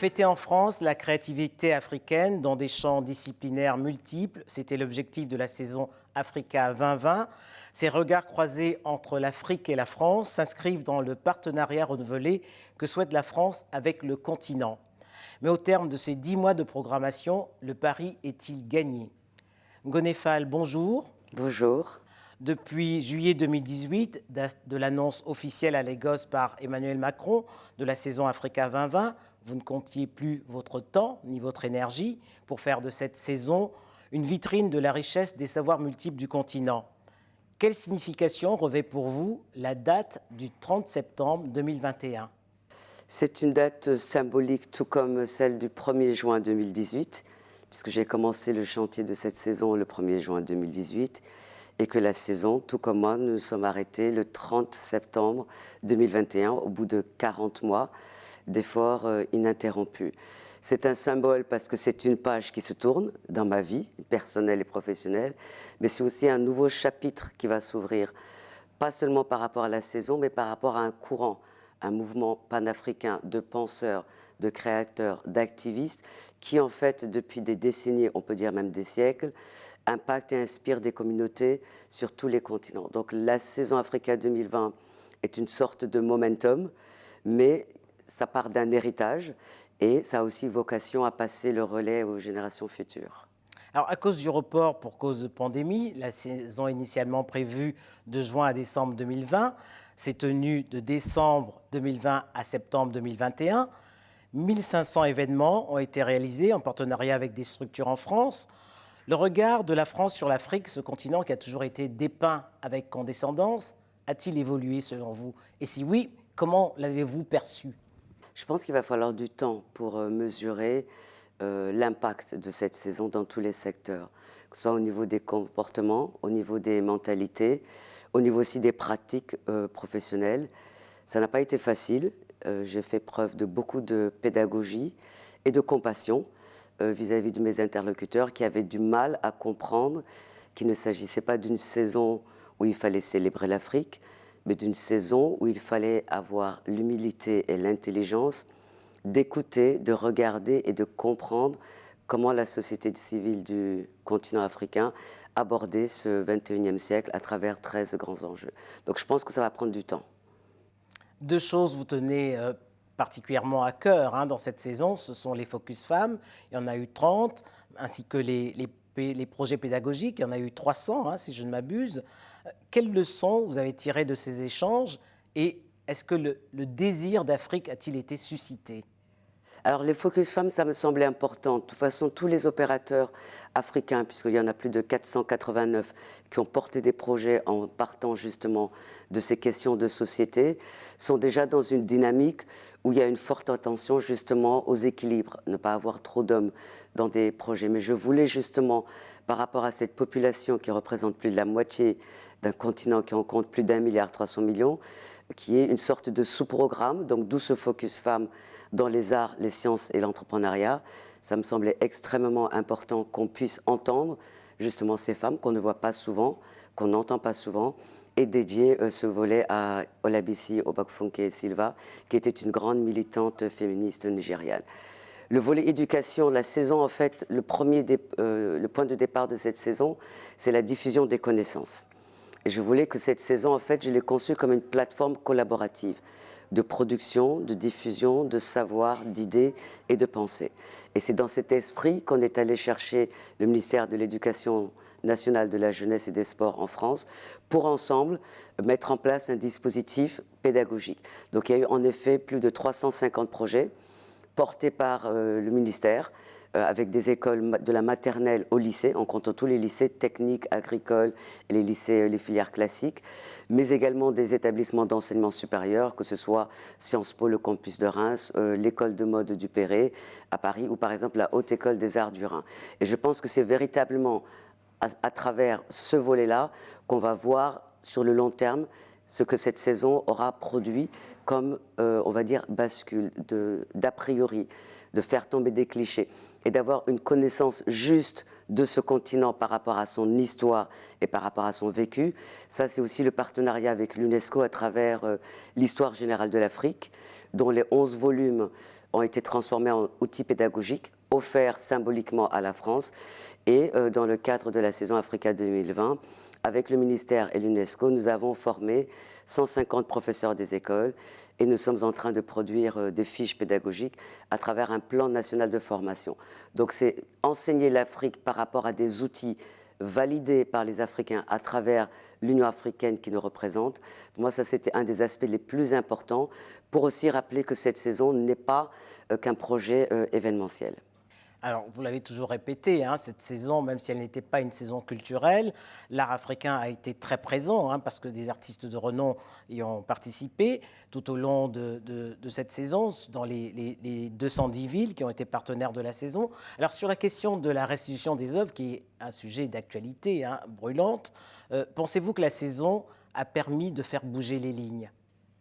Fêter en France la créativité africaine dans des champs disciplinaires multiples, c'était l'objectif de la saison Africa 2020. Ces regards croisés entre l'Afrique et la France s'inscrivent dans le partenariat renouvelé que souhaite la France avec le continent. Mais au terme de ces 10 mois de programmation, le pari est-il gagné? Gonefal, bonjour. Bonjour. Depuis juillet 2018, de l'annonce officielle à Lagos par Emmanuel Macron de la saison Africa 2020, vous ne comptiez plus votre temps ni votre énergie pour faire de cette saison une vitrine de la richesse des savoirs multiples du continent. Quelle signification revêt pour vous la date du 30 septembre 2021? C'est une date symbolique, tout comme celle du 1er juin 2018, puisque j'ai commencé le chantier de cette saison le 1er juin 2018, et que la saison, tout comme moi, nous sommes arrêtés le 30 septembre 2021, au bout de 40 mois d'efforts ininterrompus. C'est un symbole parce que c'est une page qui se tourne dans ma vie personnelle et professionnelle, mais c'est aussi un nouveau chapitre qui va s'ouvrir, pas seulement par rapport à la saison, mais par rapport à un courant, un mouvement panafricain de penseurs, de créateurs, d'activistes, qui en fait, depuis des décennies, on peut dire même des siècles, impacte et inspire des communautés sur tous les continents. Donc la saison Africa 2020 est une sorte de momentum, mais ça part d'un héritage et ça a aussi vocation à passer le relais aux générations futures. Alors, à cause du report pour cause de pandémie, la saison initialement prévue de juin à décembre 2020 s'est tenue de décembre 2020 à septembre 2021. 1500 événements ont été réalisés en partenariat avec des structures en France. Le regard de la France sur l'Afrique, ce continent qui a toujours été dépeint avec condescendance, a-t-il évolué selon vous? Et si oui, comment l'avez-vous perçu? Je pense qu'il va falloir du temps pour mesurer l'impact de cette saison dans tous les secteurs, que ce soit au niveau des comportements, au niveau des mentalités, au niveau aussi des pratiques professionnelles. Ça n'a pas été facile. J'ai fait preuve de beaucoup de pédagogie et de compassion vis-à-vis de mes interlocuteurs qui avaient du mal à comprendre qu'il ne s'agissait pas d'une saison où il fallait célébrer l'Afrique, mais d'une saison où il fallait avoir l'humilité et l'intelligence d'écouter, de regarder et de comprendre comment la société civile du continent africain abordait ce 21e siècle à travers 13 grands enjeux. Donc je pense que ça va prendre du temps. Deux choses vous tenez particulièrement à cœur dans cette saison, ce sont les Focus Femmes, il y en a eu 30, ainsi que les projets pédagogiques, il y en a eu 300 si je ne m'abuse. Quelles leçons vous avez tirées de ces échanges et est-ce que le désir d'Afrique a-t-il été suscité? Alors les Focus Femmes, ça me semblait important. De toute façon, tous les opérateurs africains, puisqu'il y en a plus de 489 qui ont porté des projets en partant justement de ces questions de société, sont déjà dans une dynamique où il y a une forte attention justement aux équilibres, ne pas avoir trop d'hommes dans des projets. Mais je voulais justement, par rapport à cette population qui représente plus de la moitié d'un continent qui en compte plus d'1,3 milliard, qui est une sorte de sous-programme, donc d'où ce Focus Femmes dans les arts, les sciences et l'entrepreneuriat. Ça me semblait extrêmement important qu'on puisse entendre justement ces femmes qu'on ne voit pas souvent, qu'on n'entend pas souvent, et dédier ce volet à Olabisi Obafunke Silva, qui était une grande militante féministe nigériane. Le volet éducation, la saison, en fait, le point de départ de cette saison, c'est la diffusion des connaissances. Et je voulais que cette saison, en fait, je l'ai conçue comme une plateforme collaborative de production, de diffusion, de savoir, d'idées et de pensées. Et c'est dans cet esprit qu'on est allé chercher le ministère de l'Éducation nationale, de la jeunesse et des sports en France pour ensemble mettre en place un dispositif pédagogique. Donc il y a eu en effet plus de 350 projets portés par le ministère, avec des écoles de la maternelle au lycée, en comptant tous les lycées techniques, agricoles et les lycées, les filières classiques, mais également des établissements d'enseignement supérieur, que ce soit Sciences Po, le campus de Reims, l'école de mode du Perret à Paris, ou par exemple la Haute École des Arts du Rhin. Et je pense que c'est véritablement à travers ce volet-là qu'on va voir sur le long terme ce que cette saison aura produit comme, on va dire, bascule d'a priori, de faire tomber des clichés. et d'avoir une connaissance juste de ce continent par rapport à son histoire et par rapport à son vécu. Ça, c'est aussi le partenariat avec l'UNESCO à travers l'histoire générale de l'Afrique, dont les 11 volumes ont été transformés en outils pédagogiques, offerts symboliquement à la France. Et dans le cadre de la saison Africa 2020, avec le ministère et l'UNESCO, nous avons formé 150 professeurs des écoles et nous sommes en train de produire des fiches pédagogiques à travers un plan national de formation. Donc c'est enseigner l'Afrique par rapport à des outils validés par les Africains à travers l'Union africaine qui nous représente. Pour moi, ça c'était un des aspects les plus importants pour aussi rappeler que cette saison n'est pas qu'un projet événementiel. Alors, vous l'avez toujours répété, hein, cette saison, même si elle n'était pas une saison culturelle, l'art africain a été très présent, hein, parce que des artistes de renom y ont participé tout au long de cette saison, dans les 210 villes qui ont été partenaires de la saison. Alors, sur la question de la restitution des œuvres, qui est un sujet d'actualité hein, brûlante, pensez-vous que la saison a permis de faire bouger les lignes,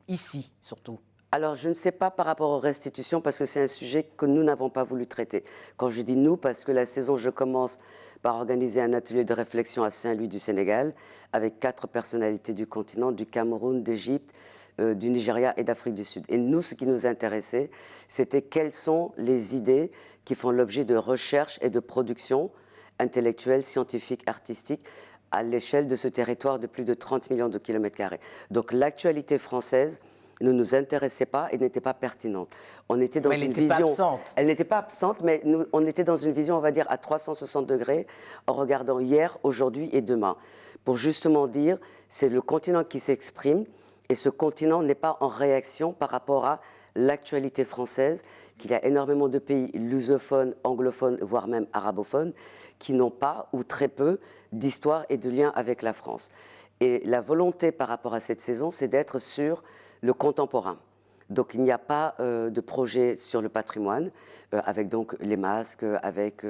ici surtout? Alors, je ne sais pas par rapport aux restitutions, parce que c'est un sujet que nous n'avons pas voulu traiter. Quand je dis nous, parce que la saison, je commence par organiser un atelier de réflexion à Saint-Louis du Sénégal, avec 4 personnalités du continent, du Cameroun, d'Égypte, du Nigeria et d'Afrique du Sud. Et nous, ce qui nous intéressait, c'était quelles sont les idées qui font l'objet de recherche et de production intellectuelle, scientifique, artistique, à l'échelle de ce territoire de plus de 30 millions de kilomètres carrés. Donc, l'actualité française ne nous intéressait pas et n'était pas pertinente. On était dans une vision. Elle n'était pas absente, mais on était dans une vision, on va dire, à 360 degrés, en regardant hier, aujourd'hui et demain. Pour justement dire, c'est le continent qui s'exprime et ce continent n'est pas en réaction par rapport à l'actualité française, qu'il y a énormément de pays lusophones, anglophones, voire même arabophones, qui n'ont pas ou très peu d'histoire et de lien avec la France. Et la volonté par rapport à cette saison, c'est d'être sur le contemporain. Donc il n'y a pas de projet sur le patrimoine, avec donc les masques, avec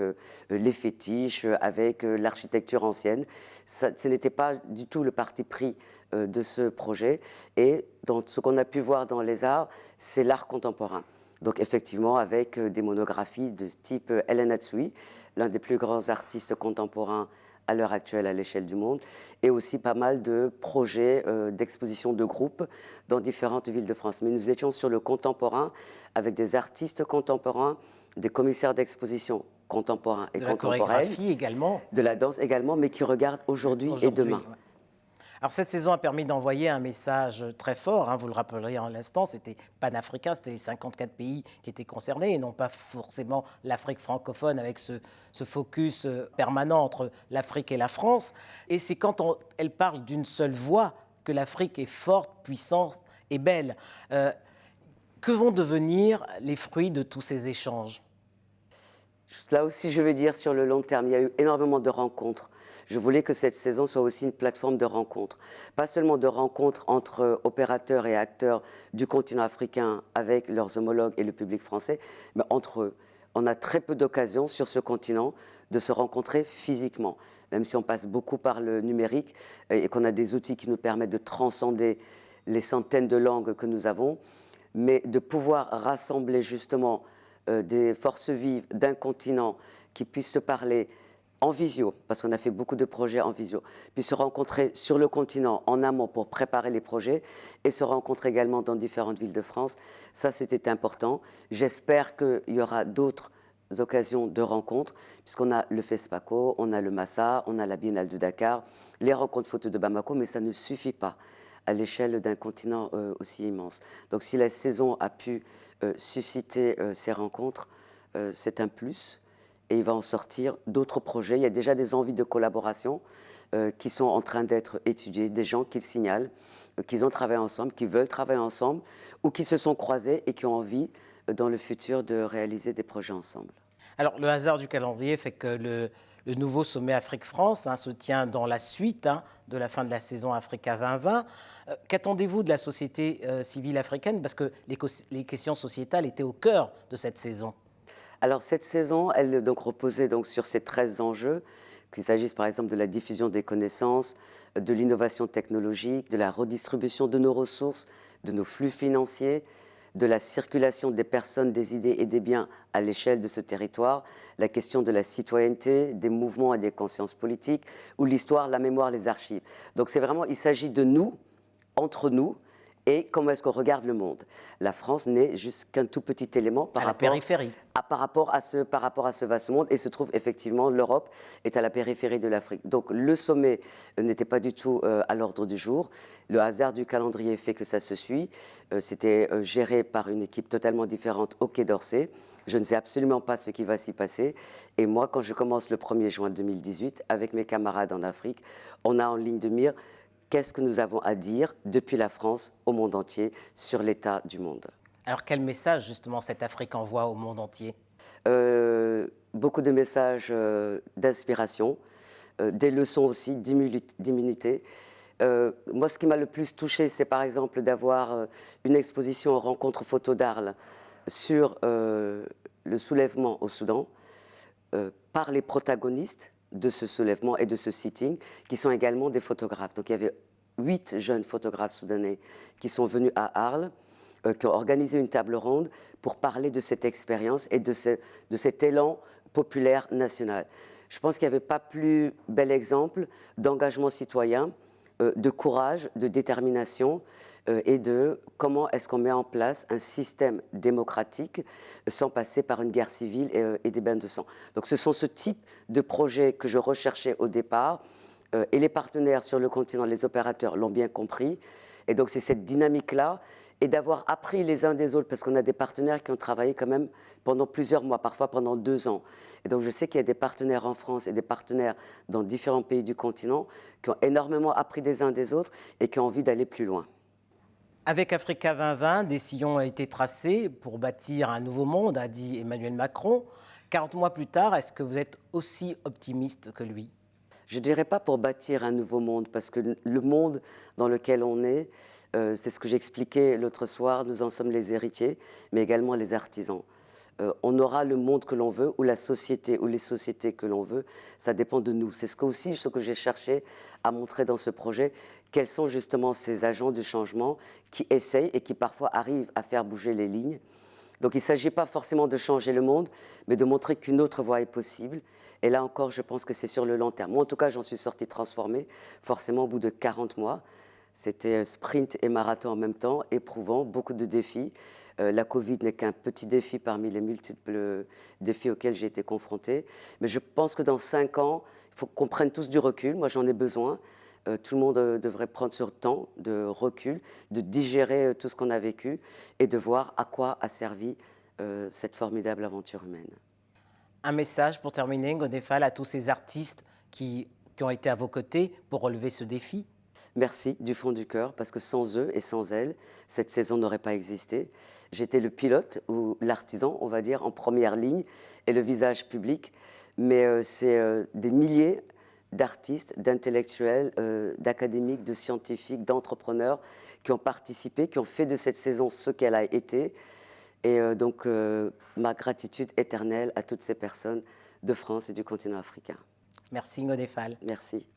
les fétiches, avec l'architecture ancienne. Ce n'était pas du tout le parti pris de ce projet. Et donc, ce qu'on a pu voir dans les arts, c'est l'art contemporain. Donc effectivement, avec des monographies de type Helen Hatsui, l'un des plus grands artistes contemporains à l'heure actuelle à l'échelle du monde, et aussi pas mal de projets d'exposition de groupe dans différentes villes de France. Mais nous étions sur le contemporain avec des artistes contemporains, des commissaires d'exposition contemporains et contemporaines. De la chorégraphie également. De la danse également, mais qui regardent aujourd'hui et demain. Ouais. Alors cette saison a permis d'envoyer un message très fort, hein, vous le rappellerez en l'instant, c'était panafricain, c'était les 54 pays qui étaient concernés et non pas forcément l'Afrique francophone avec ce focus permanent entre l'Afrique et la France. Et c'est quand elle parle d'une seule voix que l'Afrique est forte, puissante et belle. Que vont devenir les fruits de tous ces échanges ? Là aussi, je veux dire, sur le long terme, il y a eu énormément de rencontres. Je voulais que cette saison soit aussi une plateforme de rencontres. Pas seulement de rencontres entre opérateurs et acteurs du continent africain avec leurs homologues et le public français, mais entre eux. On a très peu d'occasions sur ce continent de se rencontrer physiquement, même si on passe beaucoup par le numérique et qu'on a des outils qui nous permettent de transcender les centaines de langues que nous avons, mais de pouvoir rassembler justement des forces vives d'un continent qui puissent se parler en visio, parce qu'on a fait beaucoup de projets en visio, puis se rencontrer sur le continent en amont pour préparer les projets et se rencontrer également dans différentes villes de France. Ça, c'était important. J'espère qu'il y aura d'autres occasions de rencontres, puisqu'on a le FESPACO, on a le Massa, on a la Biennale de Dakar, les rencontres photos de Bamako, mais ça ne suffit pas à l'échelle d'un continent aussi immense. Donc si la saison a pu susciter ces rencontres, c'est un plus. Et il va en sortir d'autres projets. Il y a déjà des envies de collaboration qui sont en train d'être étudiées, des gens qui le signalent, qu'ils ont travaillé ensemble, qui veulent travailler ensemble, ou qui se sont croisés et qui ont envie, dans le futur, de réaliser des projets ensemble. Alors, le hasard du calendrier fait que le nouveau sommet Afrique-France se tient dans la suite de la fin de la saison Africa 2020. Qu'attendez-vous de la société civile africaine? Parce que les questions sociétales étaient au cœur de cette saison. Alors cette saison, elle donc reposait donc sur ces 13 enjeux, qu'il s'agisse par exemple de la diffusion des connaissances, de l'innovation technologique, de la redistribution de nos ressources, de nos flux financiers, de la circulation des personnes, des idées et des biens à l'échelle de ce territoire, la question de la citoyenneté, des mouvements et des consciences politiques, ou l'histoire, la mémoire, les archives. Donc c'est vraiment, il s'agit de nous, entre nous, et comment est-ce qu'on regarde le monde. La France n'est juste qu'un tout petit élément par rapport à ce vaste monde, et se trouve effectivement, l'Europe est à la périphérie de l'Afrique. Donc le sommet n'était pas du tout à l'ordre du jour. Le hasard du calendrier fait que ça se suit. C'était géré par une équipe totalement différente au Quai d'Orsay. Je ne sais absolument pas ce qui va s'y passer. Et moi, quand je commence le 1er juin 2018, avec mes camarades en Afrique, on a en ligne de mire qu'est-ce que nous avons à dire depuis la France au monde entier sur l'état du monde. Alors quel message justement cette Afrique envoie au monde entier? Beaucoup de messages d'inspiration, des leçons aussi d'immunité. Moi, ce qui m'a le plus touchée, c'est par exemple d'avoir une exposition en rencontre photo d'Arles sur le soulèvement au Soudan par les protagonistes de ce soulèvement et de ce sitting, qui sont également des photographes. Donc il y avait 8 jeunes photographes soudanais qui sont venus à Arles, qui ont organisé une table ronde pour parler de cette expérience et de cet élan populaire national. Je pense qu'il n'y avait pas plus bel exemple d'engagement citoyen, de courage, de détermination et de comment est-ce qu'on met en place un système démocratique sans passer par une guerre civile et des bains de sang. Donc ce sont ce type de projets que je recherchais au départ et les partenaires sur le continent, les opérateurs l'ont bien compris. Et donc c'est cette dynamique-là et d'avoir appris les uns des autres, parce qu'on a des partenaires qui ont travaillé quand même pendant plusieurs mois, parfois pendant 2 ans. Et donc je sais qu'il y a des partenaires en France et des partenaires dans différents pays du continent qui ont énormément appris des uns des autres et qui ont envie d'aller plus loin. Avec Africa 2020, des sillons ont été tracés pour bâtir un nouveau monde, a dit Emmanuel Macron. 40 mois plus tard, est-ce que vous êtes aussi optimiste que lui? Je ne dirais pas pour bâtir un nouveau monde, parce que le monde dans lequel on est, c'est ce que j'expliquais l'autre soir, nous en sommes les héritiers, mais également les artisans. On aura le monde que l'on veut, ou la société, ou les sociétés que l'on veut, ça dépend de nous. C'est ce que j'ai cherché à montrer dans ce projet, quels sont justement ces agents du changement qui essayent et qui parfois arrivent à faire bouger les lignes. Donc il ne s'agit pas forcément de changer le monde, mais de montrer qu'une autre voie est possible. Et là encore, je pense que c'est sur le long terme. Moi, en tout cas, j'en suis sortie transformée, forcément au bout de 40 mois. C'était sprint et marathon en même temps, éprouvant, beaucoup de défis. La Covid n'est qu'un petit défi parmi les multiples défis auxquels j'ai été confrontée. Mais je pense que dans 5 ans, il faut qu'on prenne tous du recul. Moi, j'en ai besoin. Tout le monde devrait prendre ce temps de recul, de digérer tout ce qu'on a vécu et de voir à quoi a servi cette formidable aventure humaine. Un message pour terminer, Ngoné Fall, à tous ces artistes qui ont été à vos côtés pour relever ce défi? Merci du fond du cœur, parce que sans eux et sans elles, cette saison n'aurait pas existé. J'étais le pilote ou l'artisan, on va dire, en première ligne et le visage public, mais c'est des milliers d'artistes, d'intellectuels, d'académiques, de scientifiques, d'entrepreneurs qui ont participé, qui ont fait de cette saison ce qu'elle a été. Et donc, ma gratitude éternelle à toutes ces personnes de France et du continent africain. Merci Ngoné Fall. Merci.